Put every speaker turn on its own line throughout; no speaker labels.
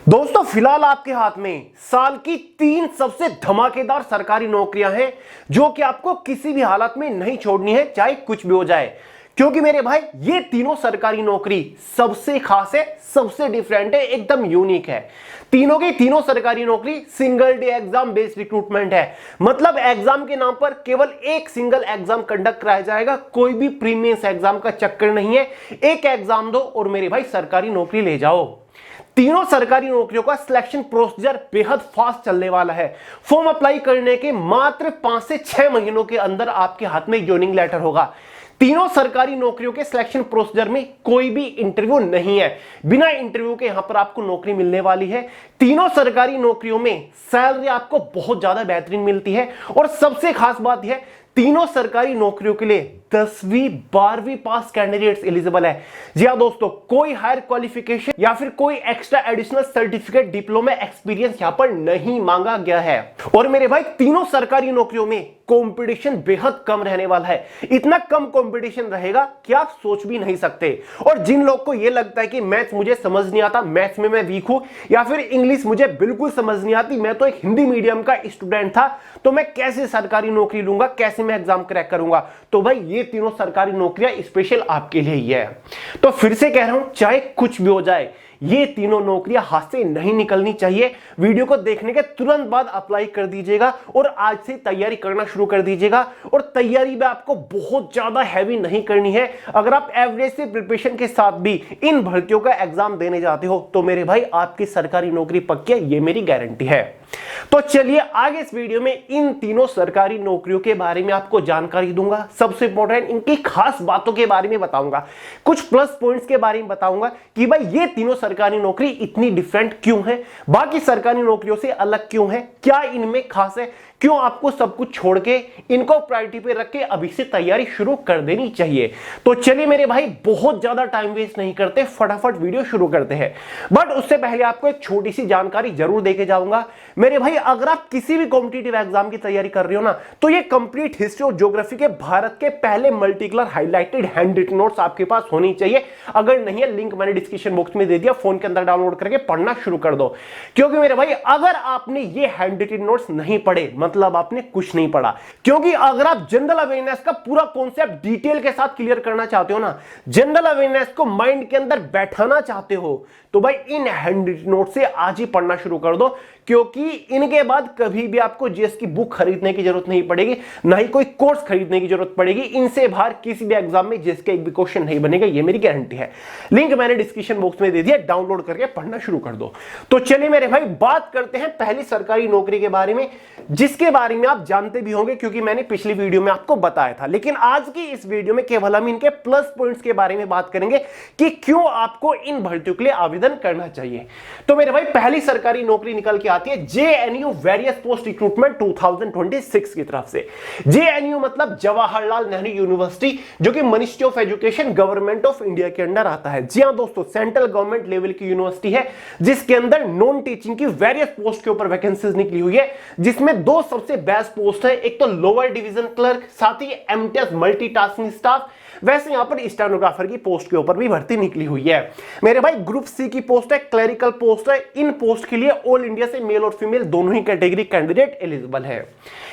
दोस्तों फिलहाल आपके हाथ में साल की 3 सबसे धमाकेदार सरकारी नौकरियां हैं जो कि आपको किसी भी हालत में नहीं छोड़नी है, चाहे कुछ भी हो जाए। क्योंकि मेरे भाई ये तीनों सरकारी नौकरी सबसे खास है, सबसे डिफरेंट है, एकदम यूनिक है। तीनों की तीनों सरकारी नौकरी single day exam based recruitment है। मतलब एग्जाम के नाम पर केवल एक सिंगल एग्जाम कंडक्ट कराया जाएगा, कोई भी प्रीमियस एग्जाम का चक्कर नहीं है। एक एग्जाम दो और मेरे भाई सरकारी नौकरी ले जाओ। तीनों सरकारी नौकरियों का सिलेक्शन प्रोसीजर बेहद फास्ट चलने वाला है। फॉर्म अप्लाई करने के मात्र 5 से 6 महीनों के अंदर आपके हाथ में ज्वाइनिंग लेटर होगा। तीनों सरकारी नौकरियों के सिलेक्शन प्रोसीजर में कोई भी इंटरव्यू नहीं है, बिना इंटरव्यू के यहां पर आपको नौकरी मिलने वाली है। तीनों सरकारी नौकरियों में सैलरी आपको बहुत ज्यादा बेहतरीन मिलती है और सबसे खास बात यह तीनों सरकारी नौकरियों के लिए 10वीं 12वीं पास कैंडिडेट्स एलिजिबल है। जी हां दोस्तों, कोई हायर क्वालिफिकेशन या फिर कोई extra additional certificate, diploma, experience यहां पर नहीं मांगा गया है। और मेरे भाई तीनों सरकारी नौकरियों में कंपटीशन बेहद कम रहने वाला है। इतना कम कंपटीशन रहेगा कि आप सोच भी नहीं सकते। और जिन लोग को यह लगता है कि मैथ्स मुझे समझ नहीं आता, मैथ्स में मैं वीक हूं, या फिर इंग्लिश मुझे बिल्कुल समझ नहीं आती, मैं तो एक हिंदी मीडियम का स्टूडेंट था, तो मैं कैसे सरकारी नौकरी लूंगा, कैसे मैं एग्जाम क्रैक करूंगा, तो भाई ये तीनों सरकारी नौकरियां स्पेशल आपके लिए ही है। तो फिर से कह रहा हूं, चाहे कुछ भी हो जाए, ये तीनों नौकरियां हाथ से नहीं निकलनी चाहिए। वीडियो को देखने के तुरंत बाद अप्लाई कर दीजिएगा और आज से तैयारी करना शुरू कर दीजिएगा। और तैयारी में आपको बहुत ज्यादा हैवी नहीं करनी है। अगर आप एवरेज से प्रिपरेशन के साथ भी इन भर्तियों का एग्जाम देने जाते हो तो मेरे भाई आपकी सरकारी नौकरी पक्की है, ये मेरी गारंटी है। तो चलिए आगे इस वीडियो में इन तीनों सरकारी नौकरियों के बारे में आपको जानकारी दूंगा। सबसे इंपॉर्टेंट इनकी खास बातों के बारे में बताऊंगा, कुछ प्लस पॉइंट्स के बारे में बताऊंगा कि भाई ये तीनों सरकारी नौकरी इतनी डिफरेंट क्यों है, बाकी सरकारी नौकरियों से अलग क्यों है, क्या इनमें खास है, क्यों आपको सब कुछ छोड़ के इनको प्रायोरिटी पे रख के अभी से तैयारी शुरू कर देनी चाहिए। तो चलिए मेरे भाई बहुत ज्यादा टाइम वेस्ट नहीं करते, फटाफट वीडियो शुरू करते हैं। बट उससे पहले आपको एक छोटी सी जानकारी जरूर देके जाऊंगा मेरे भाई। अगर आप किसी भी कॉम्पिटिटिव एग्जाम की तैयारी कर रहे हो ना, तो ये कंप्लीट हिस्ट्री और ज्योग्राफी के भारत के पहले multi colour highlighted handwritten notes आपके पास होनी चाहिए। अगर नहीं है, लिंक मैंने डिस्क्रिप्शन बॉक्स में दे दिया, फोन के अंदर डाउनलोड करके पढ़ना शुरू कर दो। क्योंकि मेरे भाई अगर आपने ये हैंड रिटन नोट्स नहीं पढ़े मतलब आपने कुछ नहीं पढ़ा। क्योंकि अगर आप जनरल अवेयरनेस का पूरा कॉन्सेप्ट डिटेल के साथ क्लियर करना चाहते हो ना, जनरल अवेयरनेस को माइंड के अंदर बैठाना चाहते हो, तो भाई इन हैंड रिटन नोट से आज ही पढ़ना शुरू कर दो। क्योंकि इनके बाद कभी भी आपको जीएस की बुक खरीदने की जरूरत नहीं पड़ेगी, ना ही कोई कोर्स खरीदने की जरूरत पड़ेगी। इनसे बाहर किसी भी एग्जाम में जीएस का एक भी क्वेश्चन नहीं बनेगा, ये मेरी गारंटी है। लिंक मैंने डिस्क्रिप्शन बॉक्स में दे दिया, डाउनलोड करके पढ़ना शुरू कर दो। तो चलिए मेरे भाई बात करते हैं पहली सरकारी नौकरी के बारे में, जिसके बारे में आप जानते भी होंगे क्योंकि मैंने पिछली वीडियो में आपको बताया था। लेकिन आज की इस वीडियो में केवल हम इनके प्लस पॉइंट्स के बारे में बात करेंगे कि क्यों आपको इन भर्तियों के लिए आवेदन करना चाहिए। तो मेरे भाई पहली सरकारी नौकरी निकल के आती है जेएनयू वेरियस पोस्ट रिक्रूटमेंट 2026 की तरफ से। जेएनयू मतलब जवाहरलाल नेहरू यूनिवर्सिटी, जो कि ministry of education government of India के अंडर आता है। जी हां दोस्तों, सेंट्रल गवर्नमेंट लेवल की यूनिवर्सिटी है, जिसके अंदर नॉन टीचिंग की वेरियस पोस्ट के ऊपर वैकेंसीज निकली हुई है, जिसमें दो सबसे बेस्ट पोस्ट है, एक तो लोअर डिवीजन क्लर्क, साथ ही एमटीएस मल्टीटास्किंग स्टाफ। वैसे यहां पर स्टेनोग्राफर की पोस्ट के ऊपर भी भर्ती निकली हुई है। मेरे भाई ग्रुप सी की पोस्ट है, क्लरिकल पोस्ट है। इन पोस्ट के लिए ऑल इंडिया से मेल और फीमेल दोनों ही कैटेगरी कैंडिडेट एलिजिबल है।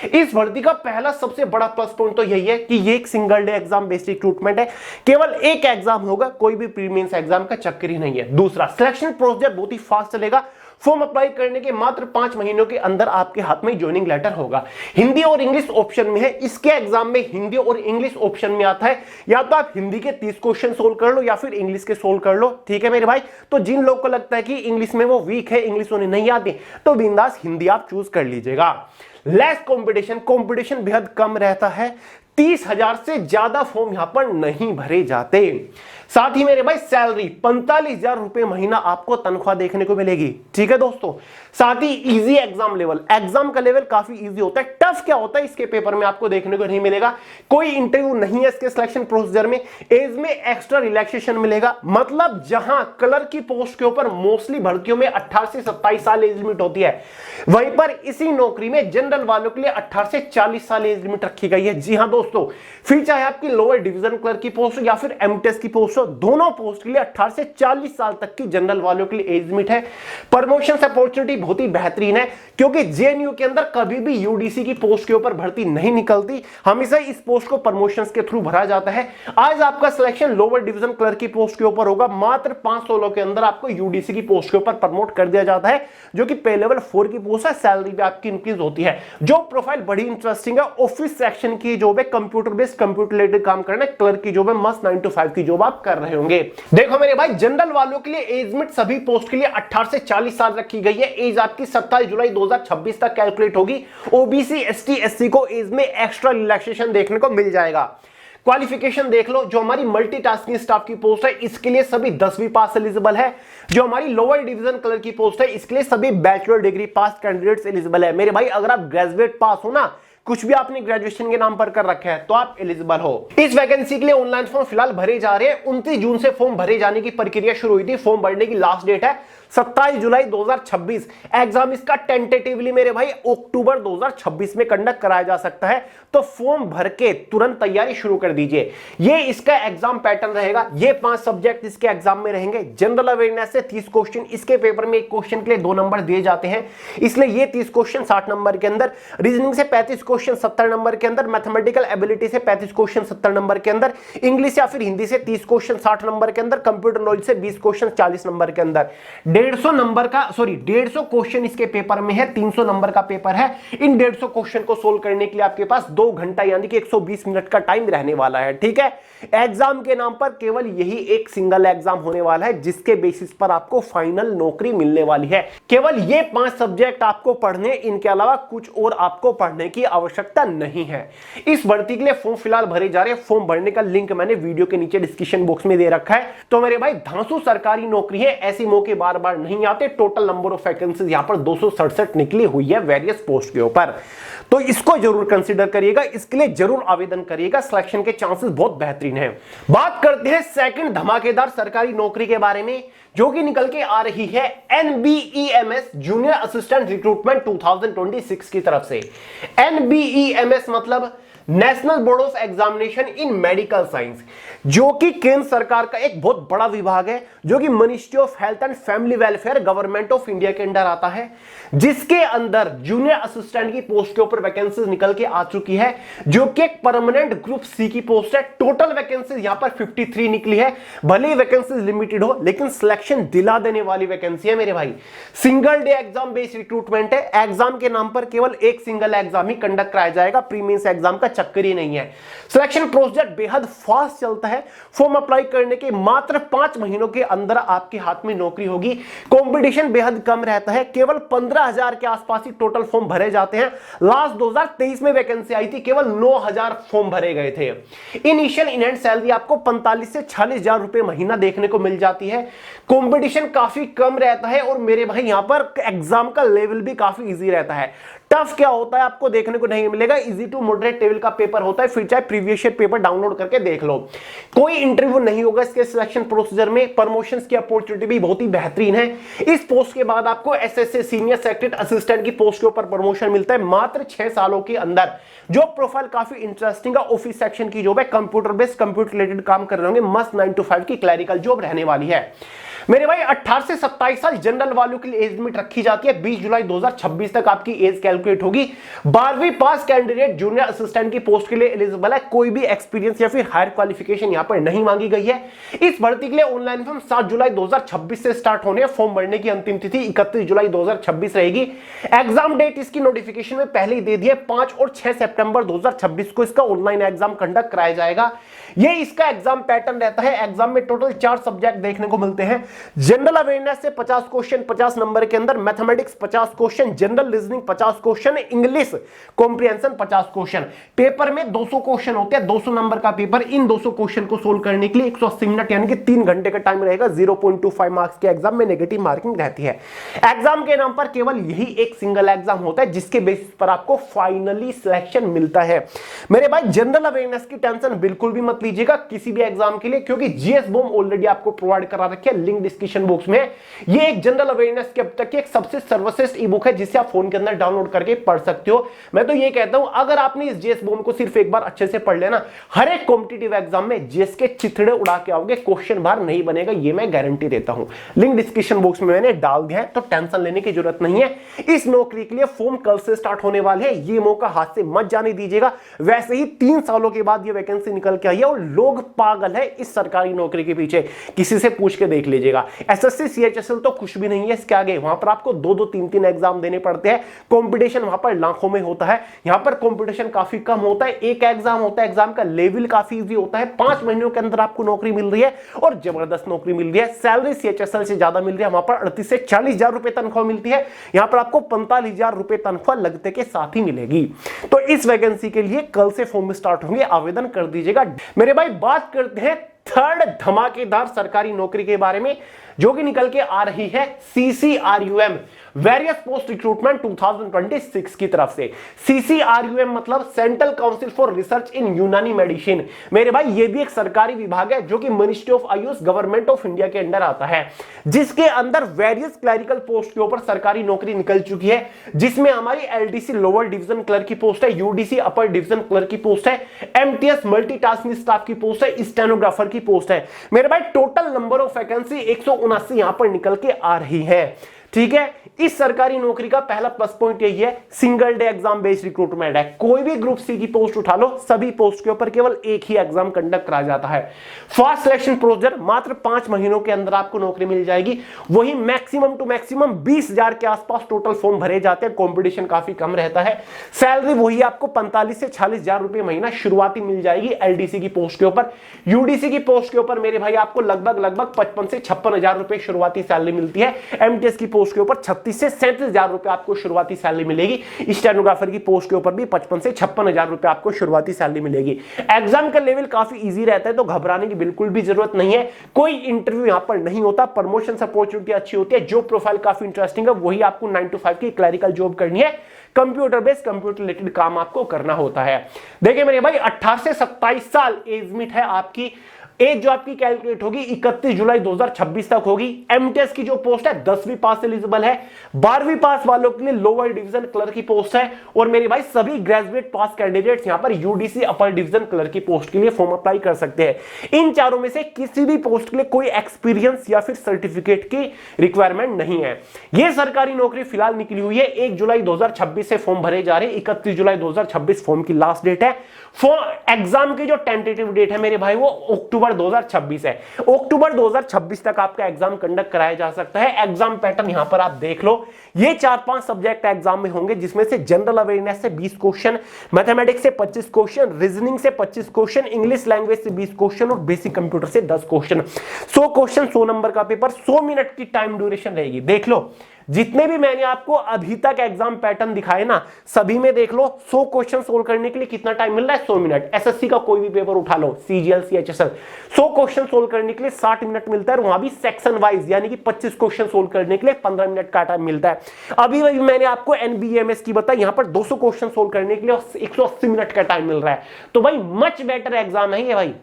इस भर्ती का पहला सबसे बड़ा प्लस पॉइंट तो यही है कि ये एक single day exam based recruitment है, केवल एक एग्जाम होगा, कोई भी प्रीलिम्स एग्जाम का चक्कर ही नहीं है। दूसरा, सिलेक्शन प्रोसीजर बहुत ही फास्ट चलेगा। फॉर्म अप्लाई करने के मात्र 5 महीनों के अंदर आपके हाथ में ज्वाइनिंग लेटर होगा। हिंदी और इंग्लिश ऑप्शन में है। इसके एग्जाम में हिंदी और इंग्लिश ऑप्शन में आता है, या तो आप हिंदी के 30 क्वेश्चन सोल्व कर लो या फिर इंग्लिश के सोल्व कर लो। ठीक है मेरे भाई। तो जिन लोग को लगता है कि इंग्लिश में वो वीक है, इंग्लिश उन्हें नहीं आती, तो बिंदास हिंदी आप चूज कर लीजिएगा। लेस कंपटीशन बेहद कम रहता है। 30,000 से ज्यादा फॉर्म यहां पर नहीं भरे जाते। साथ ही मेरे भाई सैलरी 45,000 रुपए महीना आपको तनख्वाह देखने को मिलेगी। ठीक है दोस्तों। साथ ही इजी एग्जाम लेवल, एग्जाम का लेवल काफी इजी होता है। टफ क्या होता है इसके पेपर में आपको देखने को नहीं मिलेगा। कोई इंटरव्यू नहीं है इसके सिलेक्शन प्रोसीजर में। एज में एक्स्ट्रा रिलैक्सेशन मिलेगा। मतलब जहां कलर की पोस्ट के ऊपर मोस्टली भर्तियों में 18 से 27 साल एज लिमिट होती है, वहीं पर इसी नौकरी में जनरल वालों के लिए 18 से 40 साल एज लिमिट रखी गई है। जी हां दोस्तों, फिर चाहे आपकी लोअर डिवीजन क्लर्क की पोस्ट या फिर एमटीएस की पोस्ट, दोस्तों दोनों पोस्ट के लिए 18 से 40 साल तक की जनरल वालों के लिए एज लिमिट है। प्रमोशन अपॉर्चुनिटी बहुत ही बेहतरीन है, क्योंकि जेएनयू के अंदर कभी भी यूडीसी की पोस्ट के ऊपर भर्ती नहीं निकलती, हमेशा इस पोस्ट को प्रमोशंस के थ्रू भरा जाता है। आज आपका सिलेक्शन लोअर डिवीजन क्लर्क की पोस्ट के ऊपर होगा, मात्र 5 सालों के अंदर आपको यूडीसी की पोस्ट के ऊपर प्रमोट कर दिया जाता है, जो कि पे लेवल 4 की पोस्ट है। सैलरी भी आपकी इंक्रीज होती है। जो प्रोफाइल बड़ी इंटरेस्टिंग है, ऑफिस सेक्शन की जॉब है, कंप्यूटर बेस्ड कंप्यूटर रिलेटेड काम करना है, क्लर्क की जॉब है, मस्त 9 to 5 की जॉब आप कर रहे होंगे। देखो मेरे भाई, जनरल वालों के लिए एज लिमिट सभी पोस्ट के लिए 18 से 40 साल रखी गई है। एज आपकी 27 जुलाई 2026 तक कैलकुलेट होगी। ओबीसी एसटी एससी को एज में एक्स्ट्रा रिलैक्सेशन देखने को मिल जाएगा। क्वालिफिकेशन देख लो, जो हमारी मल्टीटास्किंग स्टाफ की पोस्ट है इसके लिए सभी 10वीं पास एलिजिबल है। जो हमारी लोअर डिवीजन क्लर्क की पोस्ट है इसके लिए सभी बैचलर डिग्री पास कैंडिडेट्स एलिजिबल है। मेरे भाई अगर आप ग्रेजुएट पास हो ना, कुछ भी आपने ग्रेजुएशन के नाम पर कर रखा है, तो आप एलिजिबल हो। इस वैकेंसी के लिए ऑनलाइन फॉर्म फिलहाल भरे जा रहे हैं। 29 जून से फॉर्म भरे जाने की प्रक्रिया शुरू हुई थी। फॉर्म भरने की लास्ट डेट है 27 जुलाई 2026। एग्जाम इसका टेंटेटिवली मेरे भाई अक्टूबर 2026 में कंडक्ट कराया जा सकता है, तो फॉर्म भर के तुरंत तैयारी शुरू कर दीजिए। ये इसका एग्जाम पैटर्न रहेगा। ये 5 सब्जेक्ट इसके एग्जाम में रहेंगे। जनरल अवेयरनेस से 30 क्वेश्चन, इसके पेपर में एक क्वेश्चन के लिए 2 नंबर दिए जाते हैं, इसलिए ये 30 क्वेश्चन 60 नंबर के अंदर। रीजनिंग से 35 क्वेश्चन 70 नंबर के अंदर। मैथमेटिकल एबिलिटी से 35 क्वेश्चन 70 नंबर के अंदर। इंग्लिश या फिर हिंदी से 30 क्वेश्चन 60 नंबर के अंदर। कंप्यूटर नॉलेज से 20 क्वेश्चन 40 नंबर के अंदर। 150 क्वेश्चन इसके पेपर में है। 300 नंबर का पेपर है। इन 150 क्वेश्चन को सोल्व करने के लिए आपके पास 2 घंटा यानी कि 120 मिनट का टाइम रहने वाला है। ठीक है, एग्जाम के नाम पर केवल यही एक सिंगल एग्जाम होने वाला है, जिसके बेसिस पर आपको फाइनल नौकरी मिलने वाली है। केवल ये 5 सब्जेक्ट आपको पढ़ने, इनके अलावा कुछ और आपको पढ़ने की आवश्यकता नहीं है। इस भर्ती के लिए फॉर्म फिलहाल भरे जा रहे हैं। फॉर्म भरने का लिंक मैंने वीडियो के नीचे डिस्क्रिप्शन बॉक्स में दे रखा है। तो मेरे भाई धांसू सरकारी नौकरी है, ऐसे मौके बार बार नहीं आते। टोटल नंबर ऑफ वैकेंसीज यहां पर 267 निकली हुई है वेरियस पोस्ट के ऊपर, तो इसको जरूर कंसीडर करिएगा। इसके लिए जरूर आवेदन करिएगा, सिलेक्शन के चांसेस बहुत बेहतरीन है। बात करते हैं सेकंड धमाकेदार सरकारी नौकरी के बारे में, जो कि निकल के आ रही है NBEMS जूनियर असिस्टेंट रिक्रूटमेंट 2026 की तरफ से। NBEMS मतलब national board of examination in medical science, जो कि केंद्र सरकार का एक बहुत बड़ा विभाग है, जो कि ministry of health and family welfare government of India के अंडर आता है, जिसके अंदर जूनियर असिस्टेंट की पोस्ट के ऊपर वैकेंसीज निकल के आ चुकी है, जो कि एक परमानेंट ग्रुप सी की पोस्ट है। टोटल वैकेंसीज यहां पर 53 निकली है। भले ही वैकेंसीज लिमिटेड हो, लेकिन सिलेक्शन दिला देने वाली वैकेंसी है मेरे भाई। Single day exam based recruitment है। एग्जाम के नाम पर केवल एक सिंगल एग्जाम ही कंडक्ट कराया जाएगा, प्रीमेंस एग्जाम का चक्कर ही नहीं है। सिलेक्शन प्रोसीजर बेहद फास्ट चलता है। फॉर्म अप्लाई करने के मात्र 5 महीनों के अंदर आपके हाथ में नौकरी होगी। कंपटीशन बेहद कम रहता है। केवल 15,000 के आसपास ही टोटल फॉर्म भरे जाते हैं। लास्ट 2023 में वैकेंसी आई थी, केवल 9,000 फॉर्म भरे गए थे। इनिशियल इन हैंड सैलरी आपको 45 से 40,000 रुपए महीना देखने को मिल जाती है। कंपटीशन काफी कम रहता है और मेरे भाई यहां पर एग्जाम का लेवल भी काफी इजी रहता है। टफ क्या होता है आपको देखने को नहीं मिलेगा। इजी टू मॉडरेट लेवल का पेपर होता है, फिर चाहे प्रीवियस ईयर पेपर डाउनलोड करके देख लो। कोई इंटरव्यू नहीं होगा इसके सिलेक्शन प्रोसीजर में। प्रमोशंस की अपॉर्चुनिटी भी बहुत ही बेहतरीन है। इस पोस्ट के बाद आपको एसएससी सीनियर सेक्रेटरी असिस्टेंट की पोस्ट के ऊपर प्रमोशन मिलता है मात्र 6 सालों के अंदर। जो प्रोफाइल काफी इंटरेस्टिंग है, ऑफिस सेक्शन की जॉब है, कंप्यूटर बेस्ड कंप्यूटर रिलेटेड काम कर रहे होंगे, मस्त 9 to 5 की क्लरिकल जॉब रहने वाली है। मेरे भाई 18 से 27 साल जनरल वालों के लिए एज लिमिट रखी जाती है। 20 जुलाई 2026 तक आपकी एज कैलकुलेट होगी। 12वीं पास कैंडिडेट जूनियर असिस्टेंट की पोस्ट के लिए एलिजिबल है। कोई भी एक्सपीरियंस या फिर हायर क्वालिफिकेशन यहां पर नहीं मांगी गई है। इस भर्ती के लिए ऑनलाइन फॉर्म 7 जुलाई 2026 से स्टार्ट होने। फॉर्म भरने की अंतिम तिथि 31 जुलाई 2026 रहेगी। एग्जाम डेट इसकी नोटिफिकेशन में पहले ही दे दी है। 5 और 6 सितंबर 2026 को इसका ऑनलाइन एग्जाम कंडक्ट कराया जाएगा। ये इसका एग्जाम पैटर्न रहता है। एग्जाम में टोटल 4 सब्जेक्ट देखने को मिलते हैं। जनरल अवेयरनेस से 50 क्वेश्चन 50 नंबर के अंदर, mathematics 50 question, general reasoning 50 question, English comprehension 50 question. Paper में 200 क्वेश्चन होते हैं, 200 नंबर का पेपर। इन 200 क्वेश्चन को सोल्व करने के लिए 180 मिनट यानी कि 3 घंटे का टाइम रहेगा। 0.25 मार्क्स के एग्जाम में नेगेटिव मार्किंग रहती है। एग्जाम के नाम पर केवल यही एक सिंगल एग्जाम होता है, जिसके बेसिस पर आपको फाइनली सिलेक्शन मिलता है। मेरे भाई जनरल अवेयरनेस की टेंशन बिल्कुल भी मत लीजिएगा किसी भी एग्जाम के लिए, क्योंकि जीएस बॉम ऑलरेडी आपको प्रोवाइड करा रखी है। लिंक लिंक डिस्क्रिप्शन बॉक्स में। ये एक जनरल अवेयरनेस की अब तक की एक सबसे सर्वश्रेष्ठ ई बुक है जिसे आप फोन के अंदर डाउनलोड करके पढ़ सकते हो। मैं तो ये कहता हूं अगर आपने इस जीएस बॉम्ब को सिर्फ एक बार अच्छे से पढ़ लेना, हर एक कॉम्पिटिटिव एग्जाम में जीएस के चिथड़े उड़ा के आओगे, क्वेश्चन बाहर नहीं बनेगा, ये मैं गारंटी देता हूं। लिंक डिस्क्रिप्शन बॉक्स में मैंने डाल दिया है, तो टेंशन लेने की जरूरत नहीं है। इस नौकरी के लिए फॉर्म कल से स्टार्ट होने वाले हैं, ये मौका हाथ से मत जाने दीजिएगा। वैसे ही 3 सालों के बाद ये वैकेंसी निकल के आई है और लोग पागल है इस सरकारी नौकरी के पीछे, किसी से पूछ के देख लीजिएगा। एसएससी सीएचएसएल तो कुछ भी नहीं है इसके आगे, वहां पर आपको 2-2 3-3 एग्जाम देने पड़ते हैं, कंपटीशन वहां पर लाखों में होता है। यहां पर कंपटीशन काफी कम होता है, एक एग्जाम होता है, एग्जाम का लेवल काफी इजी होता है, 5 महीनों के अंदर आपको नौकरी मिल रही है और जबरदस्त नौकरी मिल रही है। सैलरी सीएचएसएल से ज्यादा मिल रही है, वहां पर 38 से 40 हजार रुपए तनख्वाह मिलती है, यहां पर आपको 45 हजार रुपए तनख्वाह लगते के साथ ही मिलेगी। तो इस वैकेंसी के लिए कल से फॉर्म स्टार्ट होंगे, आवेदन कर दीजिएगा। मेरे भाई बात करते हैं थर्ड धमाकेदार सरकारी नौकरी के बारे में जो कि निकल के आ रही है CCRUM वेरियस पोस्ट रिक्रूटमेंट 2026 की तरफ से। CCRUM मतलब सेंट्रल काउंसिल फॉर रिसर्च इन यूनानी मेडिसिन। मेरे भाई ये भी एक सरकारी विभाग है जो कि ministry of Ayush government of India के अंडर आता है, जिसके अंदर वेरियस क्लरिकल पोस्ट के ऊपर सरकारी नौकरी निकल चुकी है, जिसमें हमारी LDC लोअर डिवीजन क्लर्क की पोस्ट है, UDC अपर डिवीजन क्लर्क की पोस्ट है, MTS मल्टीटास्किंग स्टाफ की पोस्ट है, स्टेनोग्राफर की पोस्ट है। मेरे भाई टोटल नंबर ऑफ वैकेंसी 179 यहां पर निकल के आ रही है। ठीक है, इस सरकारी नौकरी का पहला प्लस पॉइंट यही है, single day exam based recruitment है। कोई भी ग्रुप सी की पोस्ट उठा लो, सभी पोस्ट के ऊपर केवल एक ही एग्जाम कंडक्ट करा जाता है। फास्ट सिलेक्शन प्रोसीजर, मात्र 5 महीनों के अंदर आपको नौकरी मिल जाएगी। वही मैक्सिमम टू मैक्सिमम 20,000 के आसपास टोटल फॉर्म भरे जाते हैं, कॉम्पिटिशन काफी कम रहता है। सैलरी वही आपको 45 से 40 हजार रुपए महीना शुरुआती मिल जाएगी LDC की पोस्ट के ऊपर। UDC की पोस्ट के ऊपर मेरे भाई आपको लगभग 55 से 56 हजार रुपए शुरुआती सैलरी मिलती है। MTS की पोस्ट के ऊपर 36 से 37 हजार रुपए आपको शुरुआती सैलरी मिलेगी। स्टेनोग्राफर की पोस्ट के ऊपर भी 55 से 56 हजार रुपए आपको शुरुआती सैलरी मिलेगी। एग्जाम का लेवल काफी इजी रहता है, तो घबराने की बिल्कुल भी जरूरत नहीं है। कोई इंटरव्यू यहां पर नहीं होता, प्रमोशन अपॉर्चुनिटी अच्छी होती है। जो प्रोफाइल काफी इंटरेस्टिंग है वही आपको 9 to 5 की क्लरिकल जॉब करनी है, कंप्यूटर बेस्ड कंप्यूटर रिलेटेड काम आपको करना होता है। देखिए मेरे भाई 18 से 27 साल एज लिमिट है आपकी। एज जो आपकी कैलकुलेट होगी 31 जुलाई 2026 तक होगी। MTS की जो पोस्ट है 10वीं पास एलिजिबल है, 12वीं पास वालों के लिए लोअर डिवीजन क्लर्क की पोस्ट है, और मेरे भाई सभी ग्रेजुएट पास कैंडिडेट्स यहां पर UDC अपर डिवीजन क्लर्क की पोस्ट के लिए फॉर्म अप्लाई कर सकते हैं। इन चारों में से किसी भी पोस्ट के लिए कोई एक्सपीरियंस या फिर सर्टिफिकेट की रिक्वायरमेंट नहीं है। यह सरकारी नौकरी फिलहाल निकली हुई है, 1 जुलाई 2026 से फॉर्म भरे जा रहे हैं, 31 जुलाई 2026 फॉर्म की लास्ट डेट है। एग्जाम की जो टेंटेटिव डेट है मेरे भाई वो अक्टूबर 2026 है। अक्टूबर 2026 तक आपका एग्जाम कंडक्ट कराया जा सकता है। एग्जाम पैटर्न यहां पर आप देख लो, ये 4-5 सब्जेक्ट एग्जाम में होंगे, जिसमें से जनरल अवेयरनेस से 20 क्वेश्चन, मैथमेटिक्स से 25 क्वेश्चन, रीजनिंग से 25 क्वेश्चन, इंग्लिश लैंग्वेज से 20 क्वेश्चन और बेसिक कंप्यूटर से 10 क्वेश्चन। 100 क्वेश्चन 100 नंबर का पेपर, 100 मिनट की टाइम ड्यूरेशन रहेगी। देख लो जितने भी मैंने आपको अभी तक एग्जाम पैटर्न दिखाए ना, सभी में देख लो 100 क्वेश्चन सोल्व करने के लिए कितना टाइम मिल रहा है, 100 मिनट। एसएससी का कोई भी पेपर उठा लो, CGL CHSL, 100 क्वेश्चन सोल्व करने के लिए 60 मिनट मिलता है, और वहां भी सेक्शन वाइज यानी कि 25 क्वेश्चन सोल्व करने के लिए 15 मिनट का टाइम मिलता है। अभी मैंने आपको NBMS की बताई, यहां पर 200 क्वेश्चन सोल्व करने के लिए 180 मिनट का टाइम मिल रहा है। तो भाई मच बेटर एग्जाम है ये भाई,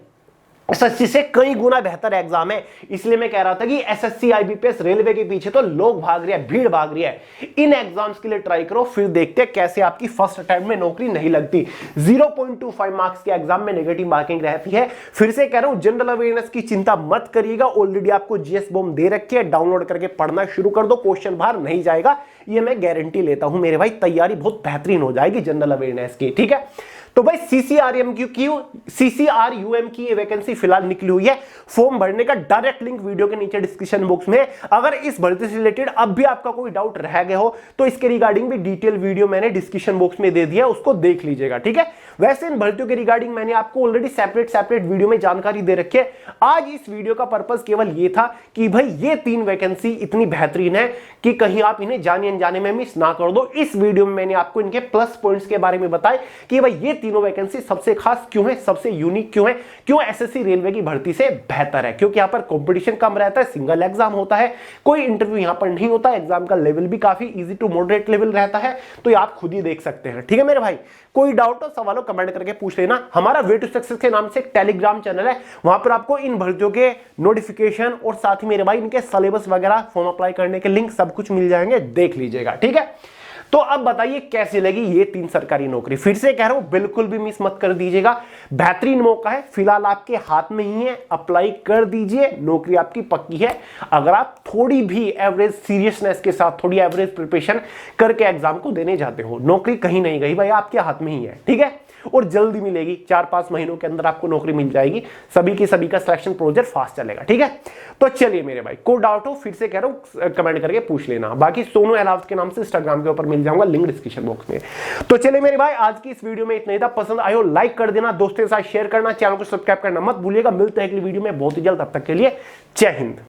SSC से कई गुना बेहतर एग्जाम है। इसलिए मैं कह रहा था कि SSC IBPS रेलवे के पीछे तो लोग भाग रहे हैं, भीड़ भाग रही है। इन एग्जाम्स के लिए ट्राई करो, फिर देखते हैं कैसे आपकी फर्स्ट अटेम्प्ट में नौकरी नहीं लगती। 0.25 मार्क्स के एग्जाम में नेगेटिव मार्किंग रहती है। फिर से कह रहा हूं जनरल अवेयरनेस की चिंता मत करिएगा, ऑलरेडी आपको GS बॉम्ब दे रखी है, डाउनलोड करके पढ़ना शुरू कर दो, क्वेश्चन बाहर नहीं जाएगा, ये मैं गारंटी लेता हूं मेरे भाई। तैयारी बहुत बेहतरीन हो जाएगी जनरल अवेयरनेस की, ठीक है। तो भाई CCRUM की वैकेंसी फिलहाल निकली हुई है। फॉर्म भरने का डायरेक्ट लिंक वीडियो के नीचे डिस्क्रिप्शन बॉक्स में। अगर इस भर्ती से रिलेटेड अब भी आपका कोई डाउट रह गया हो तो इसके रिगार्डिंग भी डिटेल वीडियो मैंने डिस्क्रिप्शन बॉक्स में दे दिया, उसको देख लीजिएगा, ठीक है। वैसे इन भर्तियों के रिगार्डिंग मैंने आपको ऑलरेडी सेपरेट वीडियो में जानकारी दे रखी है। आज इस वीडियो का पर्पस केवल ये था कि भाई ये 3 वैकेंसी इतनी बेहतरीन है कि कहीं आप इन्हें जाने अनजाने में मिस ना कर दो। इस वीडियो में मैंने आपको इनके प्लस पॉइंट्स के बारे में बताया कि भाई ये तीनों वैकेंसी सबसे खास क्यों है, सबसे यूनिक क्यों है, क्यों एसएससी रेलवे की भर्ती से बेहतर है? क्योंकि यहां पर कंपटीशन कम रहता है, सिंगल एग्जाम होता है, कोई इंटरव्यू यहां पर नहीं होता, एग्जाम का लेवल भी काफी इजी टू मॉडरेट लेवल रहता है। तो ये आप खुद ही देख सकते हैं। ठीक है मेरे भाई, कोई डाउट हो सवाल हो कमेंट करके पूछ लेना। हमारा वे टू सक्सेस के नाम से एक टेलीग्राम चैनल है, वहां पर आपको इन भर्तियों के नोटिफिकेशन और साथ ही मेरे भाई इनके सिलेबस वगैरह, फॉर्म अप्लाई करने के लिंक सब कुछ मिल जाएंगे, देख लीजिएगा। ठीक है, तो अब बताइए कैसी लगी ये 3 सरकारी नौकरी? फिर से कह रहा हूं, बिल्कुल भी मिस मत कर दीजिएगा, बेहतरीन मौका है, फिलहाल आपके हाथ में ही है, अप्लाई कर दीजिए, नौकरी आपकी पक्की है। अगर आप थोड़ी भी एवरेज सीरियसनेस के साथ, थोड़ी एवरेज प्रिपरेशन करके एग्जाम को देने जाते हो, नौकरी कहीं नहीं गई भाई, आपके हाथ में ही है। ठीक है, और जल्दी मिलेगी, 4-5 महीनों के अंदर आपको नौकरी मिल जाएगी, सभी का सिलेक्शन प्रोसेस फास्ट चलेगा। ठीक है, तो चलिए मेरे भाई, कोई डाउट हो फिर से कह रहा हूं कमेंट करके पूछ लेना। बाकी सोनू अहलावत के नाम से इंस्टाग्राम के ऊपर मिल जाऊंगा, लिंक डिस्क्रिप्शन बॉक्स में। तो चलिए मेरे भाई, आज की इस वीडियो में इतना ही था। पसंद आयो लाइक कर देना, दोस्तों के साथ शेयर करना, चैनल को सब्सक्राइब करना मत भूलिएगा। मिलते हैं अगली वीडियो में बहुत ही जल्द, तब तक के लिए जय हिंद।